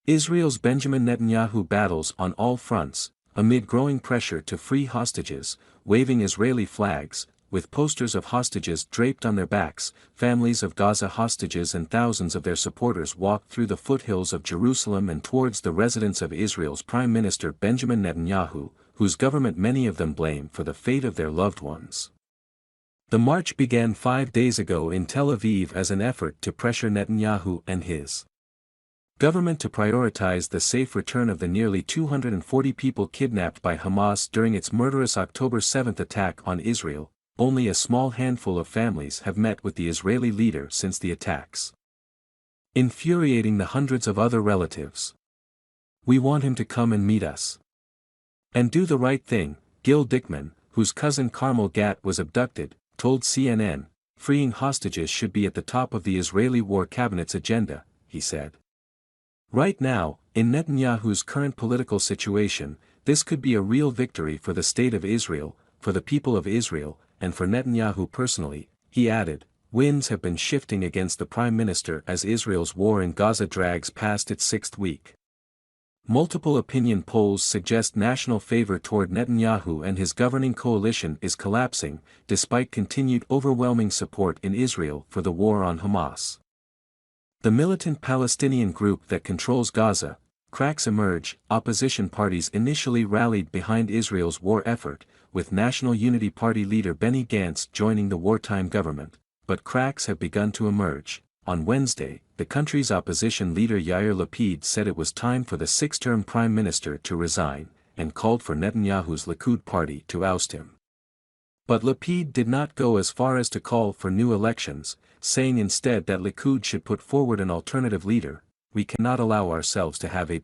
Israel's Benjamin Netanyahu battles on all fronts, amid growing pressure to free hostages, waving Israeli flags, with posters of hostages draped on their backs. Families of Gaza hostages and thousands of their supporters walked through the foothills of Jerusalem and towards the residence of Israel's Prime Minister Benjamin Netanyahu, whose government many of them blame for the fate of their loved ones. The march began 5 days ago in Tel Aviv as an effort to pressure Netanyahu and his government to prioritize the safe return of the nearly 240 people kidnapped by Hamas during its murderous October 7 attack on Israel. Only a small handful of families have met with the Israeli leader since the attacks, infuriating the hundreds of other relatives. "We want him to come and meet us and do the right thing," Gil Dickman, whose cousin Carmel Gat was abducted, told CNN. "Freeing hostages should be at the top of the Israeli War Cabinet's agenda," he said. Right now, in Netanyahu's current political situation, this could be a real victory for the state of Israel, for the people of Israel, and for Netanyahu personally, he added. Winds have been shifting against the prime minister as Israel's war in Gaza drags past its 6th week. Multiple opinion polls suggest national favor toward Netanyahu and his governing coalition is collapsing, despite continued overwhelming support in Israel for the war on Hamas. The militant Palestinian group that controls Gaza, cracks emerge. Opposition parties initially rallied behind Israel's war effort, with National Unity Party leader Benny Gantz joining the wartime government, but cracks have begun to emerge. On Wednesday, the country's opposition leader Yair Lapid said it was time for the 6th-term prime minister to resign, and called for Netanyahu's Likud party to oust him. But Lapid did not go as far as to call for new elections, saying instead that Likud should put forward an alternative leader. "We cannot allow ourselves to have a